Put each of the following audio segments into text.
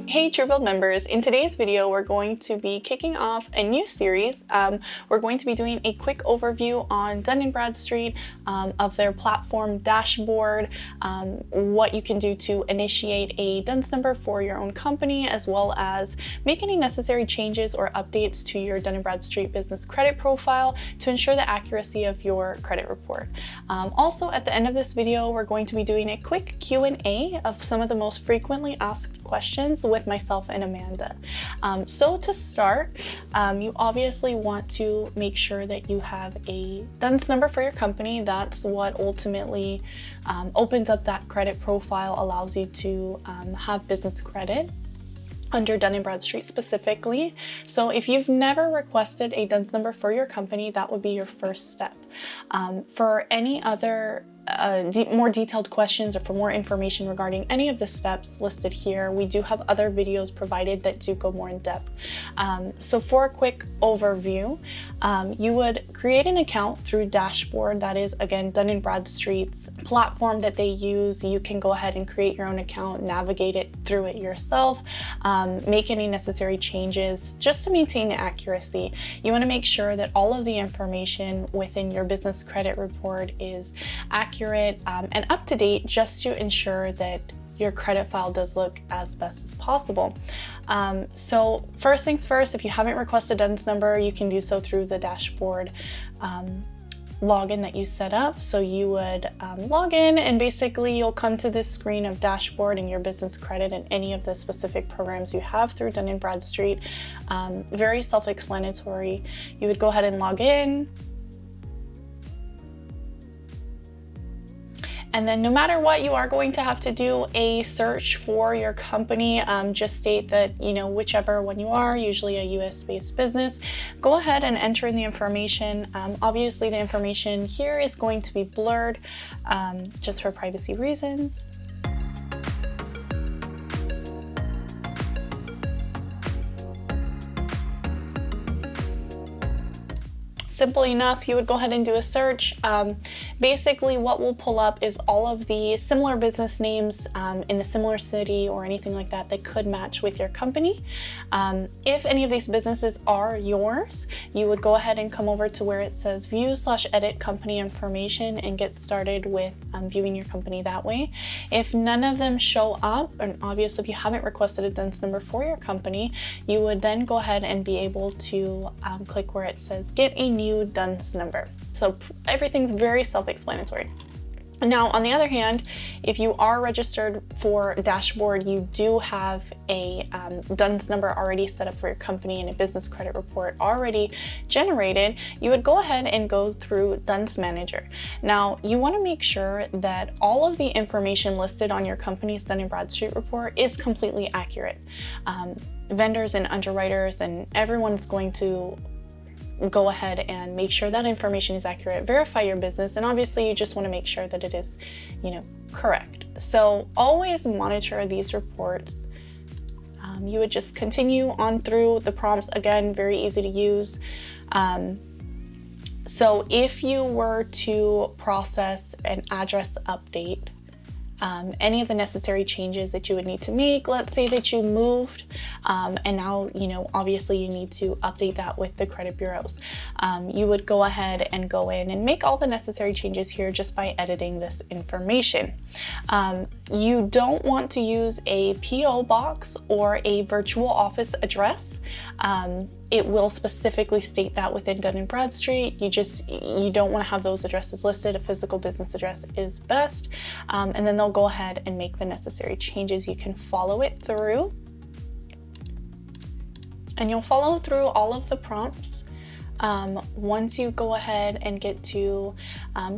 Hey TrueBuild members, in today's video we're going to be kicking off a new series. We're going to be doing a quick overview on Dun and Bradstreet, of their platform dashboard, what you can do to initiate a DUNS number for your own company, as well as make any necessary changes or updates to your Dun and Bradstreet business credit profile to ensure the accuracy of your credit report. Also, at the end of this video, we're going to be doing a quick Q&A of some of the most frequently asked questions with myself and Amanda. So to start, you obviously want to make sure that you have a DUNS number for your company. That's what ultimately opens up that credit profile, allows you to have business credit under Dun and Bradstreet specifically. So if you've never requested a DUNS number for your company, that would be your first step. For any other more detailed questions or for more information regarding any of the steps listed here, we do have other videos provided that do go more in depth. So for a quick overview, you would create an account through Dashboard. That is, again, Dun and Bradstreet's platform that they use. You can go ahead and create your own account, navigate it through it yourself, make any necessary changes just to maintain the accuracy. You want to make sure that all of the information within your business credit report is accurate and up to date, just to ensure that your credit file does look as best as possible. So first things first, if you haven't requested a DUNS number, you can do so through the dashboard login that you set up. So you would log in, and basically you'll come to this screen of dashboard and your business credit and any of the specific programs you have through Dun and Bradstreet. Very self-explanatory. You would go ahead and log in. And then no matter what, you are going to have to do a search for your company. Just state that, you know, whichever one you are, usually a US-based business, go ahead and enter in the information. Obviously, the information here is going to be blurred just for privacy reasons. Simple enough, you would go ahead and do a search. Basically, what will pull up is all of the similar business names in the similar city or anything like that that could match with your company. If any of these businesses are yours, you would go ahead and come over to where it says view/edit company information and get started with viewing your company that way. If none of them show up, and obviously if you haven't requested a DUNS number for your company, you would then go ahead and be able to click where it says get a new DUNS number. So everything's very self-explanatory. Now, on the other hand, if you are registered for Dashboard, you do have a DUNS number already set up for your company and a business credit report already generated, you would go ahead and go through DUNS Manager. Now, you want to make sure that all of the information listed on your company's Dun and Bradstreet report is completely accurate. Vendors and underwriters and everyone's going to go ahead and make sure that information is accurate, verify your business, and obviously you just want to make sure that it is, you know, correct. So always monitor these reports. You would just continue on through the prompts. Again, very easy to use. So if you were to process an address update, any of the necessary changes that you would need to make, let's say that you moved and now, you know, obviously you need to update that with the credit bureaus. You would go ahead and go in and make all the necessary changes here just by editing this information. You don't want to use a PO box or a virtual office address. It will specifically state that within Dun and Bradstreet. You don't want to have those addresses listed. A physical business address is best. And then they'll go ahead and make the necessary changes. You can follow it through. And you'll follow through all of the prompts. Once you go ahead and get to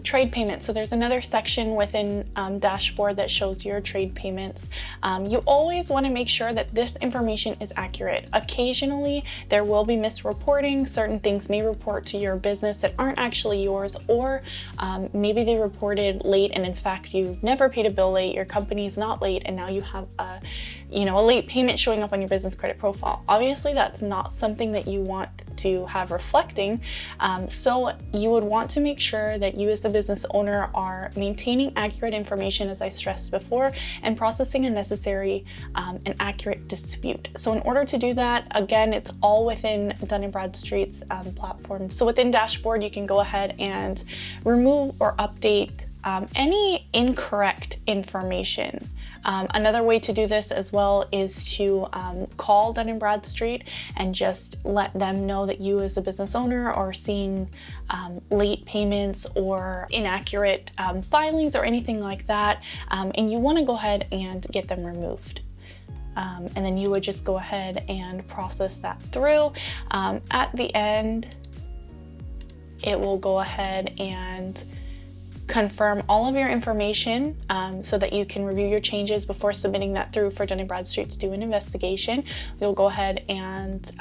trade payments. So there's another section within Dashboard that shows your trade payments. You always want to make sure that this information is accurate. Occasionally, there will be misreporting. Certain things may report to your business that aren't actually yours, or maybe they reported late and in fact you've never paid a bill late, your company's not late, and now you have a late payment showing up on your business credit profile. Obviously, that's not something that you want to have reflecting. So you would want to make sure that you as the business owner are maintaining accurate information, as I stressed before, and processing a necessary and accurate dispute. So in order to do that, again, it's all within Dun and Bradstreet's platform. So within Dashboard, you can go ahead and remove or update any incorrect information. Another way to do this as well is to call Dun and Bradstreet and just let them know that you as a business owner are seeing late payments or inaccurate filings or anything like that, and you want to go ahead and get them removed. And then you would just go ahead and process that through. At the end, it will go ahead and confirm all of your information so that you can review your changes before submitting that through for Dun & Bradstreet to do an investigation. You'll go ahead and,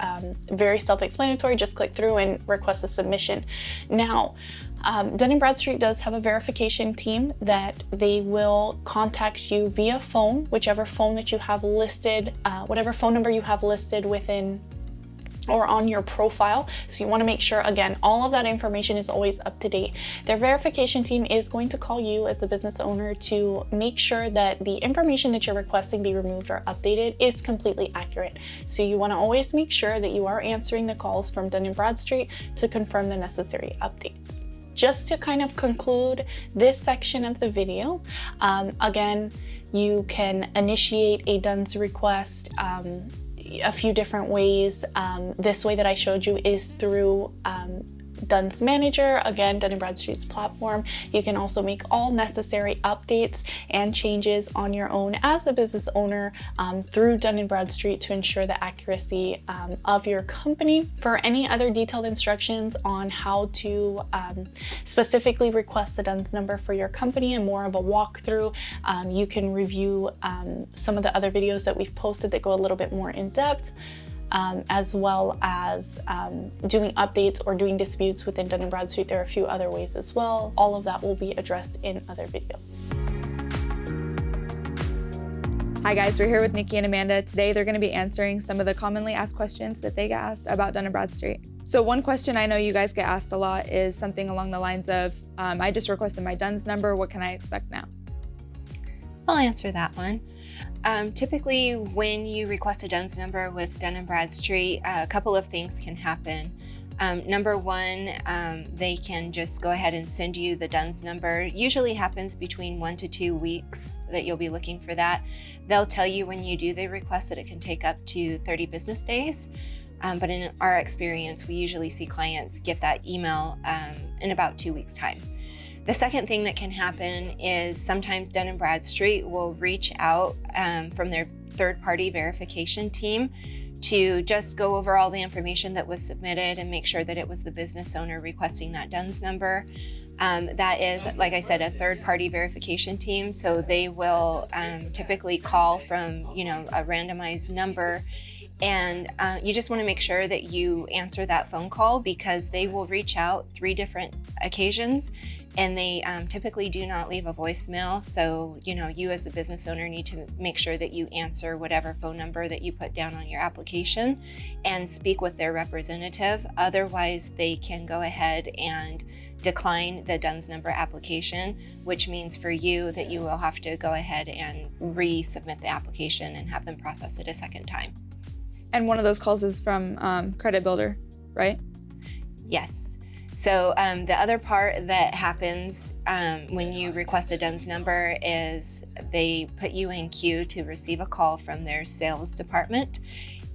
very self-explanatory, just click through and request a submission. Now, Dun & Bradstreet does have a verification team that they will contact you via phone, whichever phone that you have listed, whatever phone number you have listed within or on your profile. So you want to make sure, again, all of that information is always up to date. Their verification team is going to call you as the business owner to make sure that the information that you're requesting be removed or updated is completely accurate. So you want to always make sure that you are answering the calls from Dun & Bradstreet to confirm the necessary updates. Just to kind of conclude this section of the video, again, you can initiate a DUNS request a few different ways. This way that I showed you is through DUNS Manager, again, Dun & Bradstreet's platform. You can also make all necessary updates and changes on your own as a business owner through Dun & Bradstreet to ensure the accuracy of your company. For any other detailed instructions on how to specifically request a DUNS number for your company and more of a walkthrough, you can review some of the other videos that we've posted that go a little bit more in depth. As well as doing updates or doing disputes within Dun & Bradstreet. There are a few other ways as well. All of that will be addressed in other videos. Hi guys, we're here with Nikki and Amanda. Today they're going to be answering some of the commonly asked questions that they get asked about Dun & Bradstreet. So one question I know you guys get asked a lot is something along the lines of, I just requested my DUNS number, what can I expect now? I'll answer that one. Typically, when you request a DUNS number with Dun & Bradstreet, a couple of things can happen. Number one, they can just go ahead and send you the DUNS number. Usually happens between 1 to 2 weeks that you'll be looking for that. They'll tell you when you do the request that it can take up to 30 business days. But in our experience, we usually see clients get that email in about 2 weeks' time. The second thing that can happen is sometimes Dun & Bradstreet will reach out from their third-party verification team to just go over all the information that was submitted and make sure that it was the business owner requesting that DUNS number. That is, like I said, a third-party verification team, so they will typically call from, a randomized number. And you just want to make sure that you answer that phone call because they will reach out 3 different occasions and they typically do not leave a voicemail. So, you as the business owner need to make sure that you answer whatever phone number that you put down on your application and speak with their representative. Otherwise, they can go ahead and decline the DUNS number application, which means for you that you will have to go ahead and resubmit the application and have them process it a second time. And one of those calls is from CreditBuilder, right? Yes. So the other part that happens when you request a DUNS number is they put you in queue to receive a call from their sales department.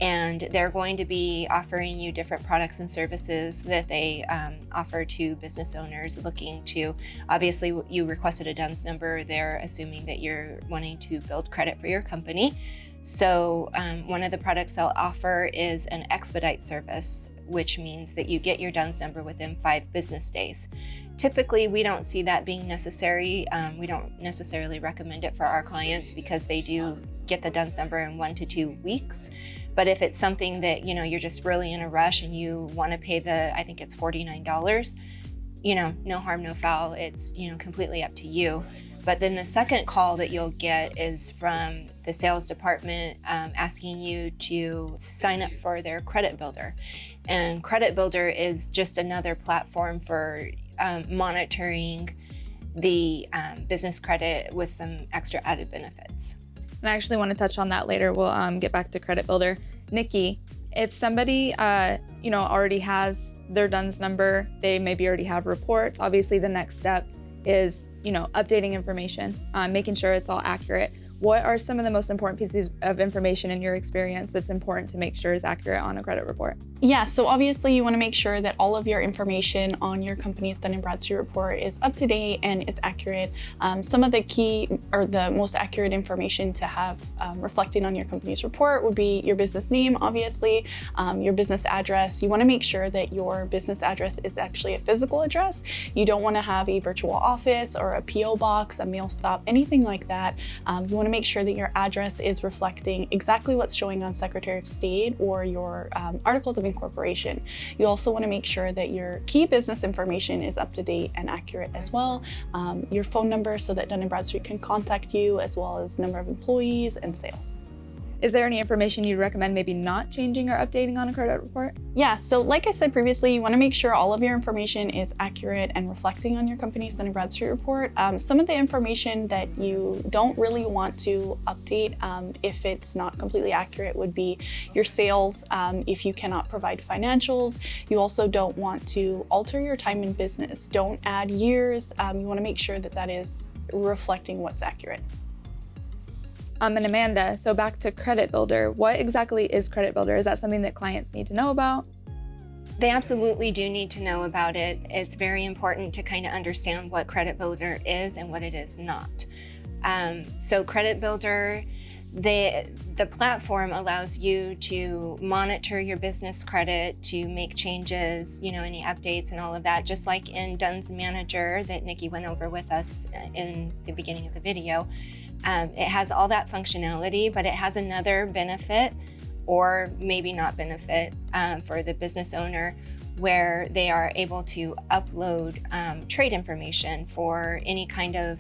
And they're going to be offering you different products and services that they offer to business owners looking to, obviously you requested a DUNS number, they're assuming that you're wanting to build credit for your company. So one of the products they'll offer is an expedite service, which means that you get your DUNS number within 5 business days. Typically, we don't see that being necessary. We don't necessarily recommend it for our clients because they do get the DUNS number in 1 to 2 weeks. But if it's something that, you're just really in a rush and you want to pay I think it's $49, no harm, no foul. It's, completely up to you. But then the second call that you'll get is from the sales department asking you to sign up for their CreditBuilder. And CreditBuilder is just another platform for monitoring the business credit with some extra added benefits. And I actually want to touch on that later. We'll get back to CreditBuilder. Nikki, if somebody already has their DUNS number, they maybe already have reports. Obviously, the next step is updating information, making sure it's all accurate. What are some of the most important pieces of information in your experience that's important to make sure is accurate on a credit report? Yeah, so obviously you want to make sure that all of your information on your company's Dun and Bradstreet report is up to date and is accurate. Some of the key or the most accurate information to have reflected on your company's report would be your business name, obviously, your business address. You want to make sure that your business address is actually a physical address. You don't want to have a virtual office or a PO box, a mail stop, anything like that. You want to make sure that your address is reflecting exactly what's showing on Secretary of State or your articles of incorporation. You also want to make sure that your key business information is up to date and accurate as well. Your phone number so that Dun & Bradstreet can contact you, as well as number of employees and sales. Is there any information you'd recommend maybe not changing or updating on a credit report? Yeah, so like I said previously, you want to make sure all of your information is accurate and reflecting on your company's Dun & Bradstreet report. Some of the information that you don't really want to update if it's not completely accurate would be your sales. If you cannot provide financials, you also don't want to alter your time in business. Don't add years. You want to make sure that that is reflecting what's accurate. And Amanda, so back to CreditBuilder. What exactly is CreditBuilder? Is that something that clients need to know about? They absolutely do need to know about it. It's very important to kind of understand what CreditBuilder is and what it is not. So CreditBuilder, the platform allows you to monitor your business credit, to make changes, any updates and all of that, just like in DUNS Manager that Nikki went over with us in the beginning of the video. It has all that functionality, but it has another benefit, or maybe not benefit, for the business owner, where they are able to upload trade information for any kind of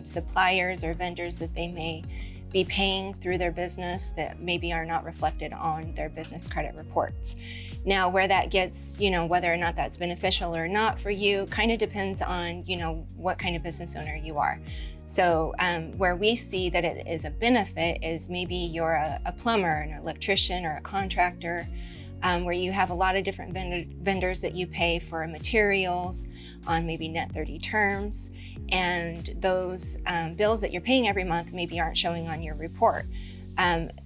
suppliers or vendors that they may be paying through their business that maybe are not reflected on their business credit reports. Now, where that gets, whether or not that's beneficial or not for you, kind of depends on, what kind of business owner you are. So where we see that it is a benefit is maybe you're a plumber, an electrician, or a contractor, where you have a lot of different vendors that you pay for materials on maybe net 30 terms. And those bills that you're paying every month maybe aren't showing on your report.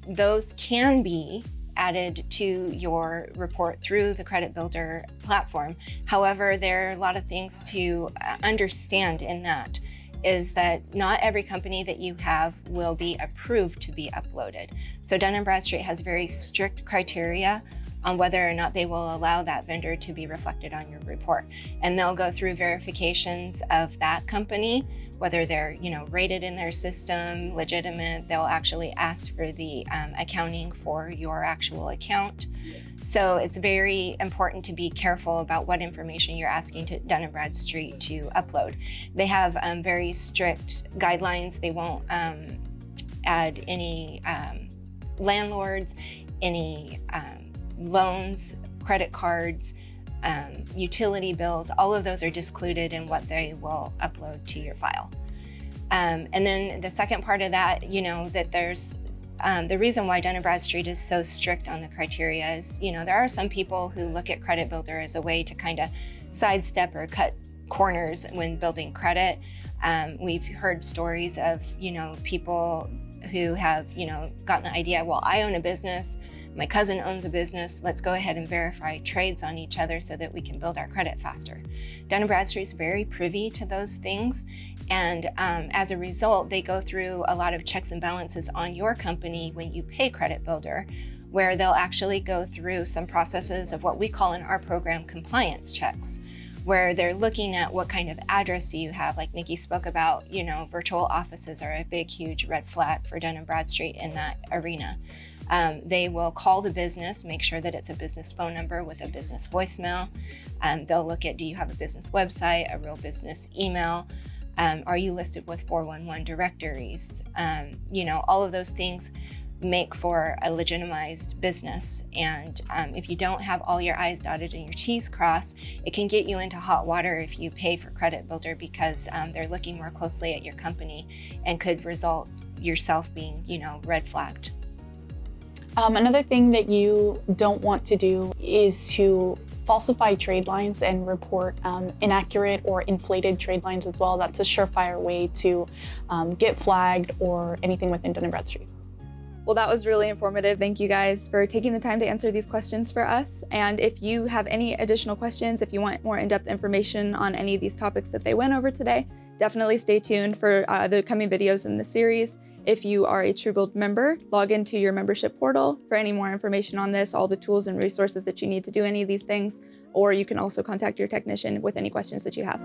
Those can be added to your report through the CreditBuilder platform. However, there are a lot of things to understand in that, is that not every company that you have will be approved to be uploaded. So Dun & Bradstreet has very strict criteria on whether or not they will allow that vendor to be reflected on your report. And they'll go through verifications of that company, whether they're rated in their system, legitimate. They'll actually ask for the accounting for your actual account. So it's very important to be careful about what information you're asking to Dun & Bradstreet to upload. They have very strict guidelines. They won't add any landlords, any loans, credit cards, utility bills. All of those are discluded in what they will upload to your file. And then the second part of that, that there's the reason why Dun & Bradstreet is so strict on the criteria is, there are some people who look at CreditBuilder as a way to kind of sidestep or cut corners when building credit. We've heard stories of, people who have, gotten the idea, well, I own a business, my cousin owns a business, let's go ahead and verify trades on each other so that we can build our credit faster. Dun & Bradstreet is very privy to those things, and as a result, they go through a lot of checks and balances on your company when you pay CreditBuilder, where they'll actually go through some processes of what we call in our program compliance checks, where they're looking at what kind of address do you have. Like Nikki spoke about, virtual offices are a big, huge red flag for Dun & Bradstreet in that arena. They will call the business, make sure that it's a business phone number with a business voicemail. They'll look at, do you have a business website, a real business email? Are you listed with 411 directories? You know, all of those things make for a legitimized business. And if you don't have all your I's dotted and your T's crossed, it can get you into hot water if you pay for CreditBuilder, because they're looking more closely at your company and could result yourself being, you know, red flagged. Another thing that you don't want to do is to falsify trade lines and report inaccurate or inflated trade lines as well. That's a surefire way to get flagged or anything within Dun and Bradstreet. Well, that was really informative. Thank you guys for taking the time to answer these questions for us. And if you have any additional questions, if you want more in-depth information on any of these topics that they went over today, definitely stay tuned for the coming videos in the series. If you are a TrueBuild member, log into your membership portal for any more information on this, all the tools and resources that you need to do any of these things, or you can also contact your technician with any questions that you have.